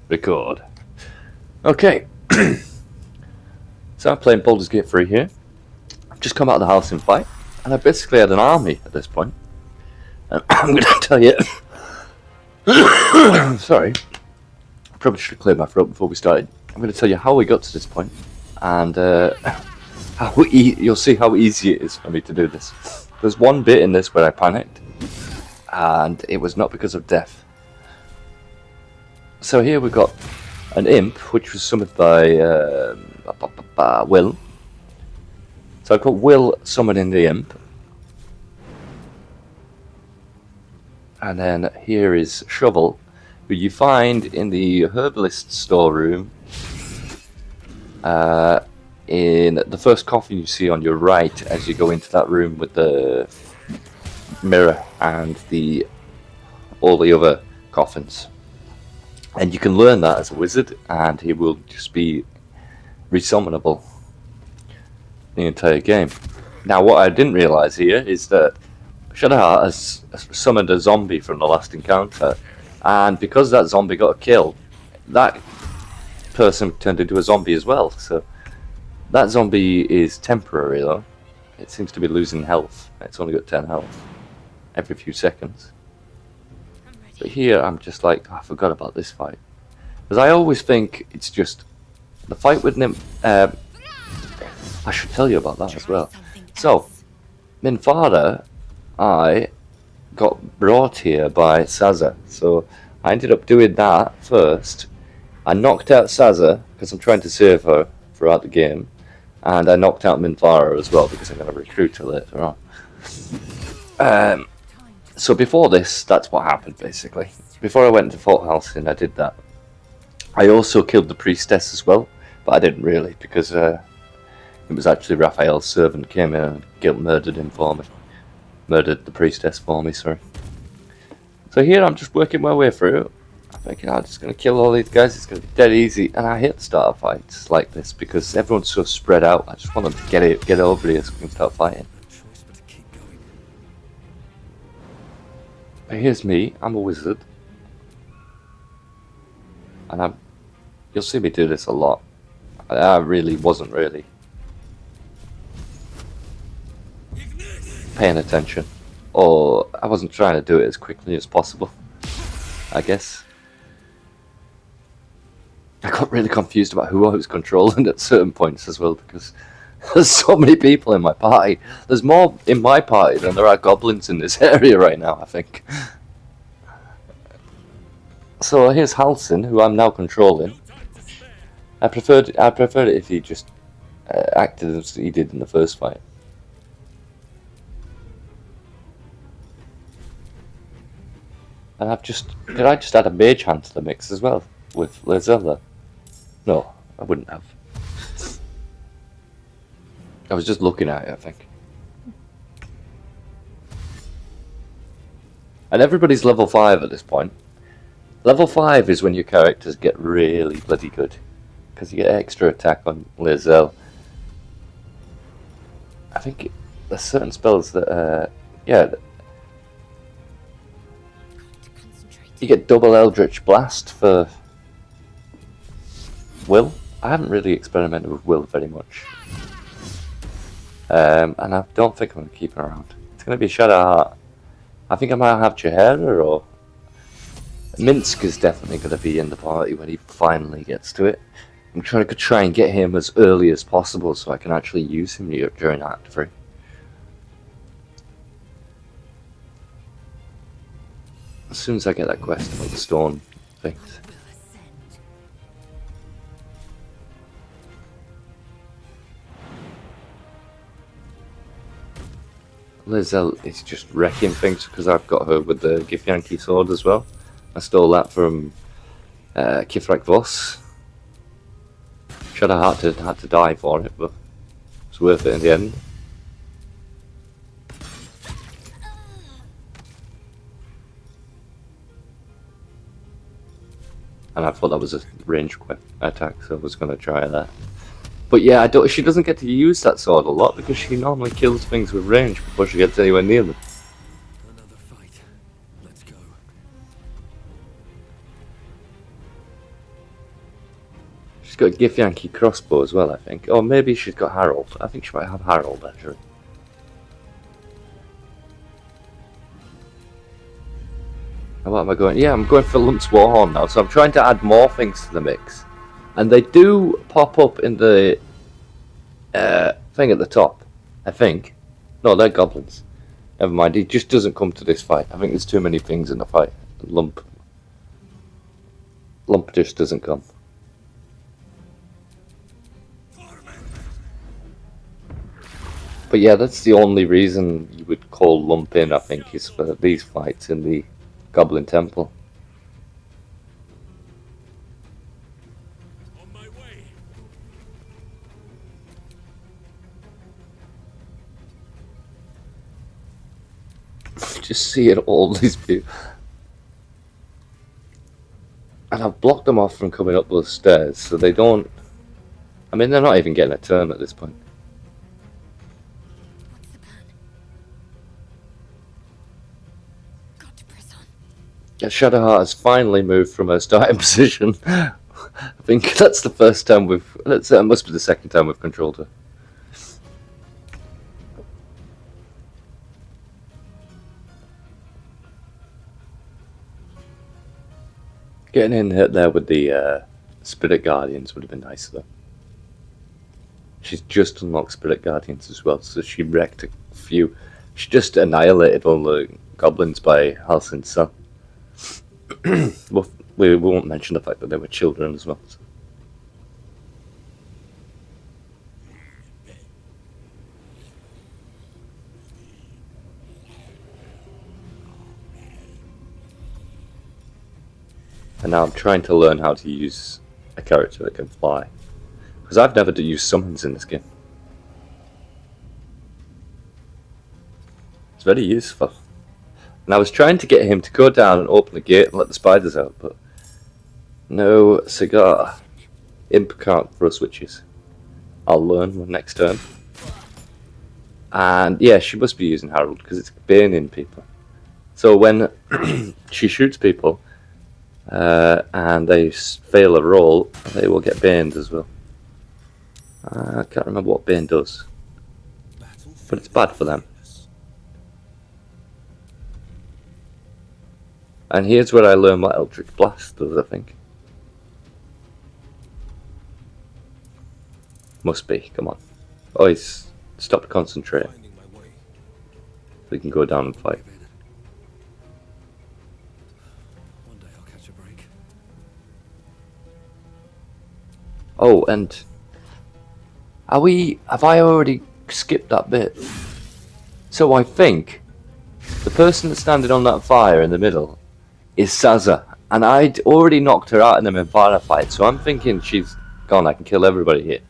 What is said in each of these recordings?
Record. Okay. So I'm playing Baldur's Gate 3 here. I've just come out of the house in fight, and I basically had an army at this point. And I'm going to tell you... Sorry. I probably should have cleared my throat before we started. I'm going to tell you how we got to this point, and you'll see how easy it is for me to do this. There's one bit in this where I panicked, and it was not because of death. So here we've got an imp, which was summoned by Will. So I've got Will summoning the imp. And then here is Shovel, who you find in the herbalist storeroom. In the first coffin you see on your right as you go into that room with the mirror and all the other coffins. And you can learn that as a wizard, and he will just be resummonable the entire game. Now, what I didn't realise here is that Shadowheart has summoned a zombie from the last encounter, and because that zombie got a kill, that person turned into a zombie as well. So that zombie is temporary, though. It seems to be losing health. It's only got 10 health every few seconds. But here I'm just like, I forgot about this fight. Because I always think it's just the fight with Nim. I should tell you about that as well. So, Minfara, I got brought here by Saza. So I ended up doing that first. I knocked out Saza because I'm trying to save her throughout the game. And I knocked out Minfara as well because I'm going to recruit her later on. So before this, that's what happened basically. Before I went into Fort Halcyon, I did that. I also killed the priestess as well, but I didn't really because it was actually Raphael's servant came in and murdered him for me. Murdered the priestess for me, sorry. So here I'm just working my way through. I'm thinking I'm just going to kill all these guys, it's going to be dead easy. And I hate start fights like this because everyone's so spread out. I just want them to get over here so we can start fighting. But here's me, I'm a wizard. And you'll see me do this a lot. I really wasn't really paying attention. Or I wasn't trying to do it as quickly as possible, I guess. I got really confused about who I was controlling at certain points as well because there's so many people in my party. There's more in my party than there are goblins in this area right now, I think. So here's Halcyon, who I'm now controlling. I preferred it if he just acted as he did in the first fight. And did I just add a mage hand to the mix as well with Lazella? No, I wouldn't have. I was just looking at it, I think. And everybody's level 5 at this point. Level 5 is when your characters get really bloody good. Because you get extra attack on Lazelle. I think there's certain spells that, you get double Eldritch Blast for Will. I haven't really experimented with Will very much. And I don't think I'm going to keep it around. It's going to be Shadowheart. I think I might have Chihera or... Minsk is definitely going to be in the party when he finally gets to it. I'm trying to try and get him as early as possible so I can actually use him during Act 3. As soon as I get that quest about the stone things. Lizelle is just wrecking things because I've got her with the Githyanki sword as well. I stole that from Kithrak Voss. Shadowheart had to die for it, but it's worth it in the end. And I thought that was a range attack, so I was going to try that. But yeah, she doesn't get to use that sword a lot because she normally kills things with range before she gets anywhere near them. Another fight. Let's go. She's got a Gif Yankee crossbow as well, I think. Or maybe she's got Harold. I think she might have Harold, actually. Now what am I going? Yeah, I'm going for Lump's Warhorn now, so I'm trying to add more things to the mix. And they do pop up in the thing at the top, I think. No, they're goblins. Never mind, he just doesn't come to this fight. I think there's too many things in the fight. Lump just doesn't come. But yeah, that's the only reason you would call Lump in, I think, is for these fights in the Goblin Temple. On my way. Just seeing all these people. And I've blocked them off from coming up those stairs, so they don't... I mean, they're not even getting a turn at this point. What's the plan? Got to press on. Yeah, Shadowheart has finally moved from her starting position. I think that's the first time we've... That must be the second time we've controlled her. Getting in there with the Spirit Guardians would have been nice though. She's just unlocked Spirit Guardians as well, so she wrecked a few. She just annihilated all the goblins by Halsin's son. we won't mention the fact that they were children as well. So. And now I'm trying to learn how to use a character that can fly. Because I've never used summons in this game. It's very useful. And I was trying to get him to go down and open the gate and let the spiders out, but no cigar. Imp can't throw switches. I'll learn next turn. And yeah, she must be using Harold because it's baning people. So when she shoots people, and they fail a roll, they will get baned as well. I can't remember what bane does, but it's bad for them. And here's where I learned what Eldritch Blast does, I think. Must be, come on. Oh, he's stopped concentrating. We can go down and fight. Oh, and have I already skipped that bit? So I think the person that's standing on that fire in the middle is Sazza, and I'd already knocked her out in the Minfara fight, so I'm thinking she's gone, I can kill everybody here.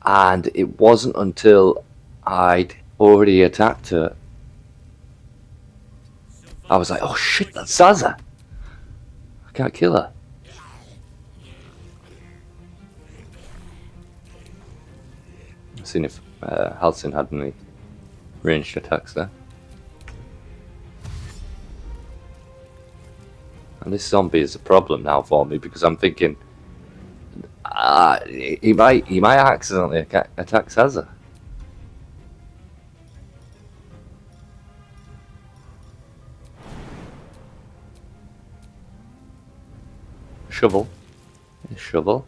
And it wasn't until I'd already attacked her. I was like, oh shit, that's Sazza! I can't kill her. Seen if Halsin had any ranged attacks there. And this zombie is a problem now for me because I'm thinking he might accidentally attack Sazza. Shovel. Shovel.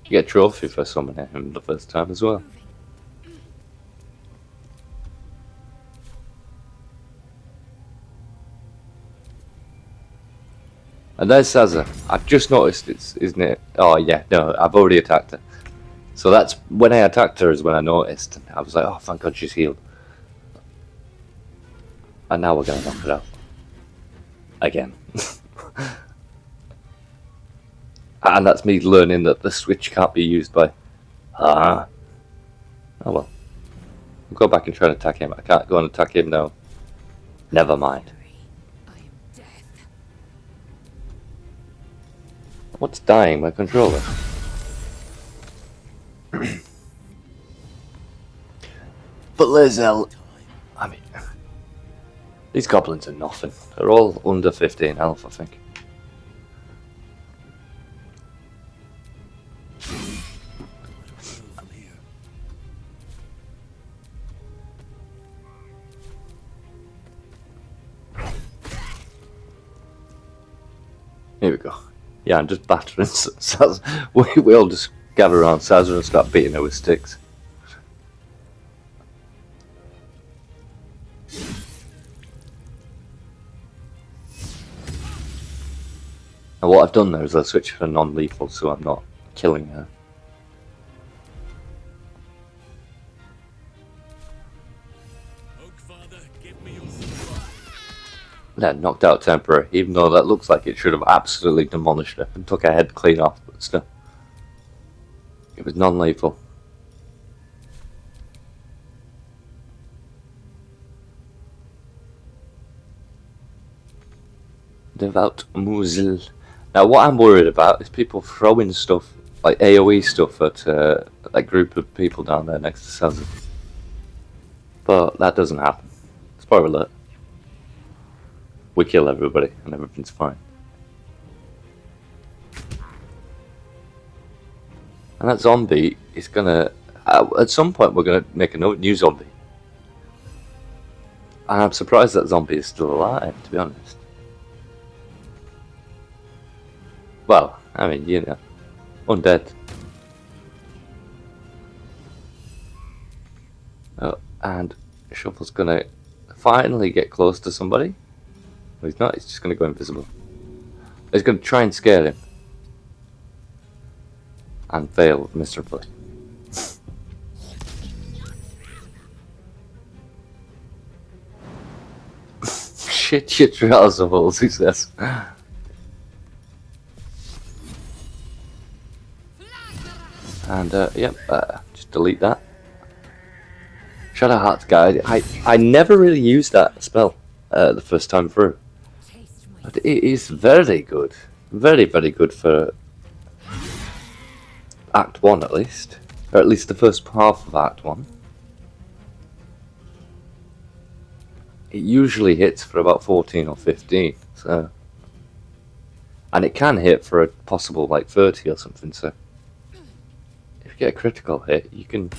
You get a trophy for summoning him the first time as well. And there's Sazza. I've just noticed isn't it? Oh yeah, no, I've already attacked her. So that's when I attacked her is when I noticed. I was like, oh thank God she's healed. And now we're gonna knock her out. Again. And that's me learning that the switch can't be used by... Oh well. We'll go back and try and attack him. I can't go and attack him now. Never mind. What's dying? My controller. But Lae'zel... I mean... These goblins are nothing. They're all under 15 health, I think. Here we go. Yeah, I'm just battering Saz. We all just gather around Sazza and start beating her with sticks. And what I've done there is I switched for non-lethal, so I'm not killing her. Yeah, knocked out temporary, even though that looks like it should have absolutely demolished her and took her head clean off, but still. It was non-lethal. Devout Musil. Now, what I'm worried about is people throwing stuff, like AoE stuff, at that group of people down there next to Sazza. But that doesn't happen. Spoiler alert. We kill everybody and everything's fine. And that zombie is gonna... at some point we're gonna make a new zombie. And I'm surprised that zombie is still alive, to be honest. Well, I mean, you know, undead. Oh, and Shuffle's gonna finally get close to somebody. No, he's not, he's just gonna go invisible. He's gonna try and scare him. And fail miserably. Shit your trouser holes, he says. And yep, just delete that. Shadow Heart's Guide. I never really used that spell the first time through. But it is very good. Very, very good for Act 1 at least. Or at least the first half of Act 1. It usually hits for about 14 or 15, so... And it can hit for a possible like 30 or something, so... If you get a critical hit, you can...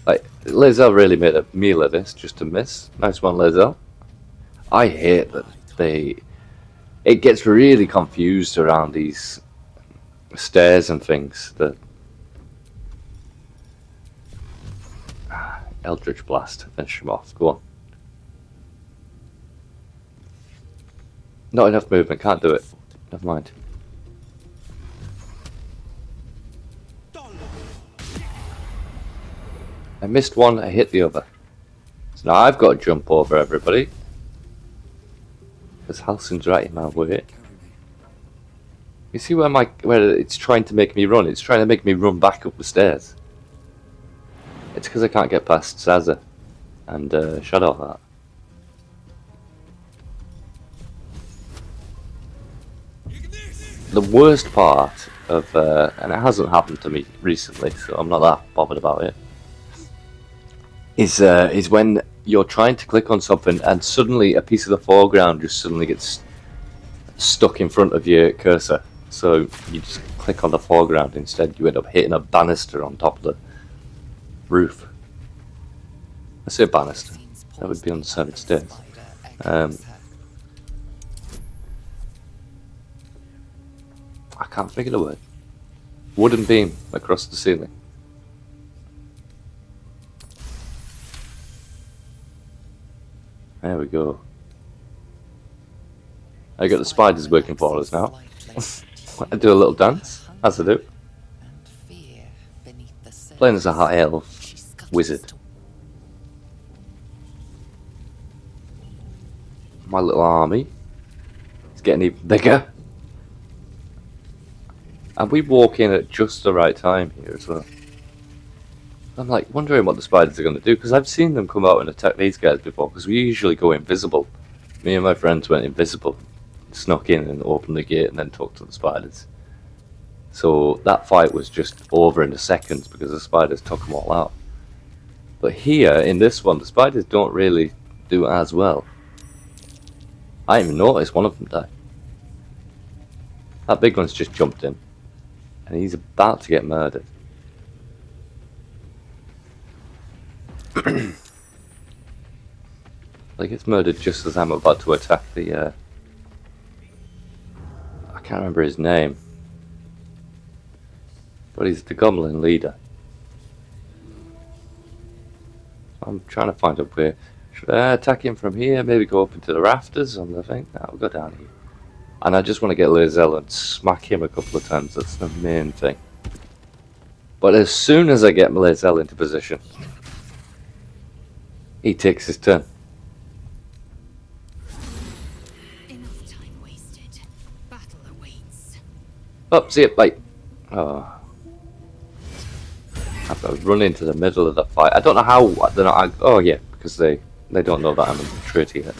Like, Lae'zel really made a meal of this, just to miss. Nice one, Lae'zel. I hate that they... It gets really confused around these stairs and things that... Eldritch Blast, finish him off, go on. Not enough movement, can't do it. Never mind. I missed one, I hit the other. So now I've got to jump over everybody. Because Halsin's right in my way. You see where it's trying to make me run? It's trying to make me run back up the stairs. It's because I can't get past Sazza and Shadowheart. The worst part of, and it hasn't happened to me recently, so I'm not that bothered about it, is when you're trying to click on something and suddenly a piece of the foreground just suddenly gets stuck in front of your cursor. So you just click on the foreground instead, you end up hitting a banister on top of the roof. I say banister, that would be on the side of the stairs. I can't think of the word. Wooden beam across the ceiling. There we go. I got the spiders working for us now. I do a little dance, as I do. Playing as a high elf wizard. My little army is getting even bigger. And we walk in at just the right time here as well. I'm like wondering what the spiders are going to do, because I've seen them come out and attack these guys before, because we usually go invisible. Me and my friends went invisible, snuck in and opened the gate and then talked to the spiders. So that fight was just over in a second because the spiders took them all out. But here, in this one, the spiders don't really do as well. I didn't even notice one of them die. That big one's just jumped in. And he's about to get murdered. He gets murdered just as I'm about to attack the... I I can't remember his name, but he's the goblin leader. I'm trying to find a way. Should I attack him from here? Maybe go up into the rafters on the thing? No, I'll go down here. And I just want to get Lae'zel and smack him a couple of times. That's the main thing. But as soon as I get Lae'zel into position, he takes his turn. Enough time wasted. Battle awaits. Oh, see it, bye. Oh. I've got to run into the middle of the fight. I don't know how they're not. Oh yeah, because they don't know that I'm a traitor yet.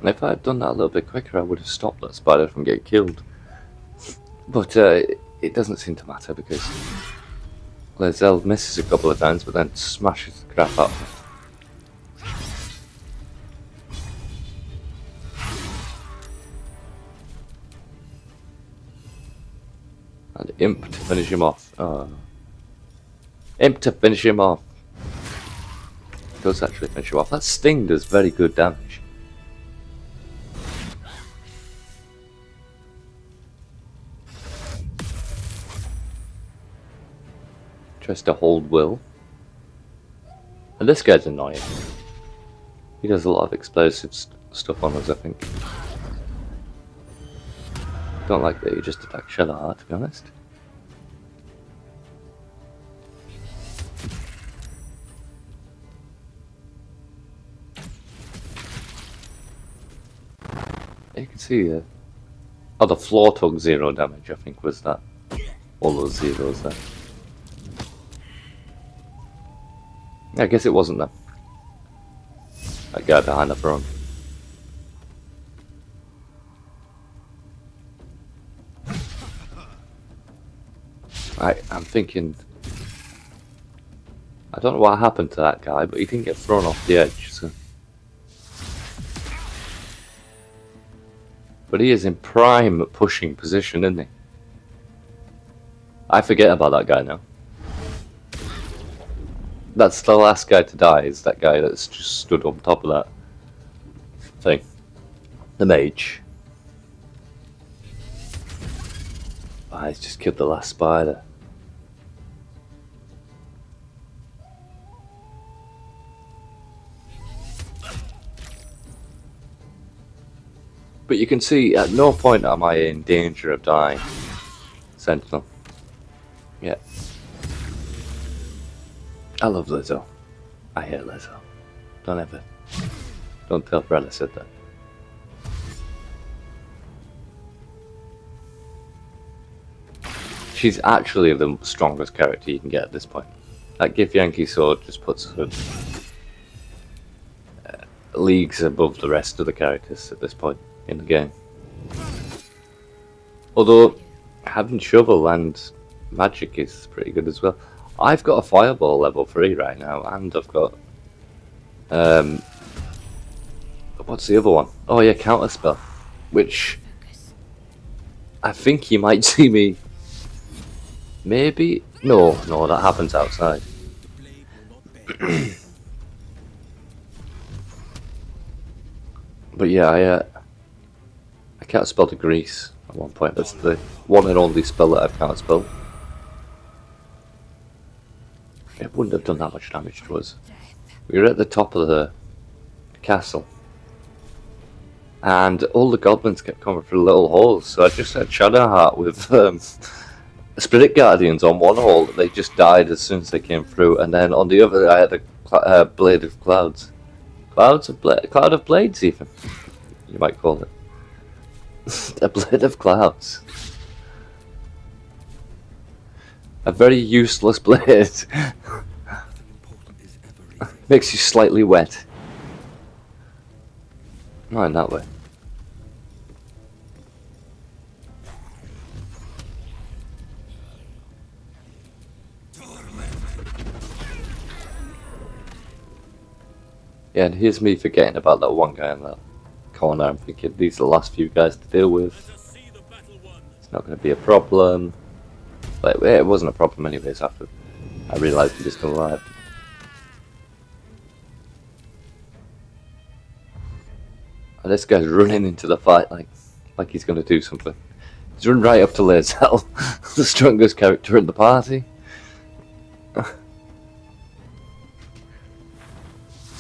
And if I had done that a little bit quicker, I would have stopped that spider from getting killed. But it doesn't seem to matter because Lae'zel misses a couple of times, but then smashes the crap out of him. And Imp to finish him off. Imp to finish him off. Does actually finish him off. That sting does very good damage. Tries to hold Will. And this guy's annoying. He does a lot of explosive stuff on us, I think. Don't like that he just attacked Shadowheart, to be honest. You can see oh, the floor took 0 damage, I think, was that. All those zeros there. I guess it wasn't them. That guy behind the throne. I'm thinking... I don't know what happened to that guy, but he didn't get thrown off the edge, so... But he is in prime pushing position, isn't he? I forget about that guy now. That's the last guy to die, is that guy that's just stood on top of that thing. The mage. Ah, he's just killed the last spider. But you can see, at no point am I in danger of dying. Sentinel. Yeah. I love Lizzo. I hate Lizzo. Don't tell Brad I said that. She's actually the strongest character you can get at this point. That Gif Yankee sword just puts her leagues above the rest of the characters at this point in the game. Although having shovel and magic is pretty good as well. I've got a fireball level 3 right now, and I've got what's the other one? Oh yeah, counterspell, which I think you might see me. Maybe no, that happens outside. But yeah, I counterspelled to Grease at one point. That's the one and only spell that I've counterspelled. It wouldn't have done that much damage to us. We were at the top of the castle, and all the goblins kept coming through little holes, so I just had Shadowheart with Spirit Guardians on one hole. They just died as soon as they came through, and then on the other I had a Blade of Clouds. Cloud of Blades, even, you might call it. A Blade of Clouds. A very useless blade. Makes you slightly wet. Not in that way. Yeah, and here's me forgetting about that one guy in that corner. I'm thinking these are the last few guys to deal with. It's not going to be a problem. But it wasn't a problem anyways I realised he was still alive. And this guy's running into the fight like he's going to do something. He's run right up to Lae'zel, the strongest character in the party.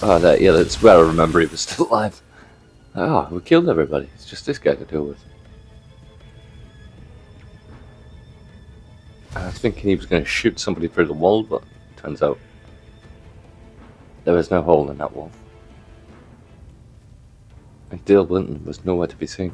Oh, yeah, that's where I remember he was still alive. Oh, we killed everybody. It's just this guy to deal with. I was thinking he was going to shoot somebody through the wall, but turns out there was no hole in that wall. And Dale Blinton was nowhere to be seen.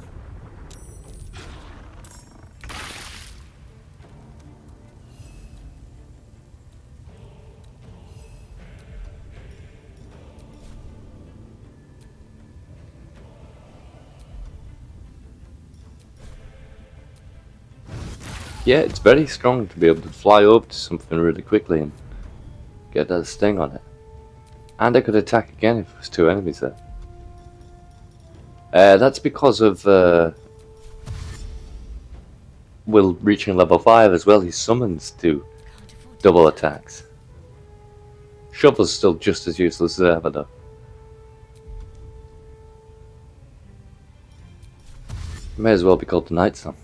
Yeah, it's very strong to be able to fly up to something really quickly and get that sting on it. And I could attack again if there was two enemies there. That's because of Will reaching level 5 as well. He summons to double attacks. Shovel's still just as useless as ever though. May as well be called the Night Song.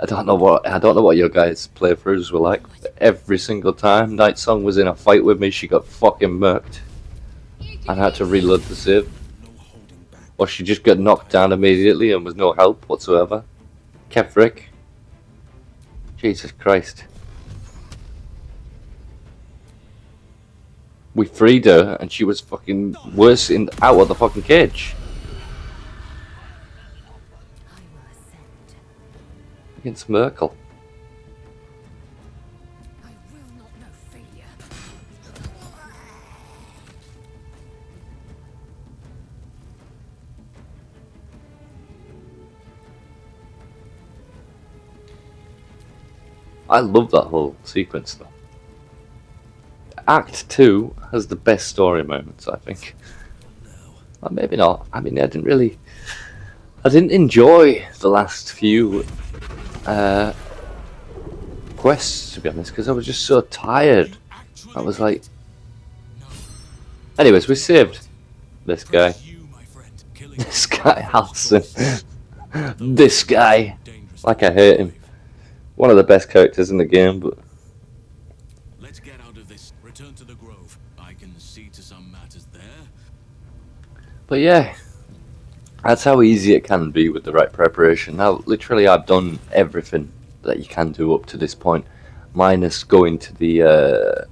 I don't know what your guys' playthroughs were like. Every single time Night Song was in a fight with me, she got fucking murked. And I had to reload the save. Or she just got knocked down immediately and was no help whatsoever. Kefric. Jesus Christ. We freed her and she was fucking worse out of the fucking cage. Against Merkel. I will not know failure. I love that whole sequence though. Act 2 has the best story moments, I think. Well, maybe not. I mean, I didn't enjoy the last few quests, to be honest, because I was just so tired. I was like... Anyways, we saved this guy. This guy, Halson. This guy. Like, I hate him. One of the best characters in the game, but... Let's get out of this. Return to the grove. I can see to some matters there. But yeah, that's how easy it can be with the right preparation. Now, literally, I've done everything that you can do up to this point, minus going to the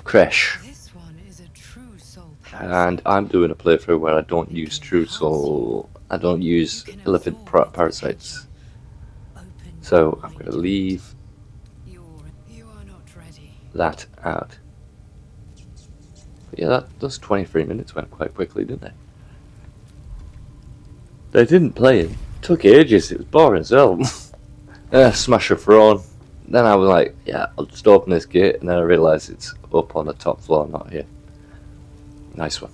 creche. This one is a true soul. And I'm doing a playthrough where I don't use true soul. I don't use elephant parasites. So I'm going to leave You are not ready. that out. But yeah, those 23 minutes went quite quickly, didn't they? They didn't play it. Took ages. It was boring as hell. Smash a throne. Then I was like, yeah, I'll just open this gate, and then I realised it's up on the top floor, not here. Nice one.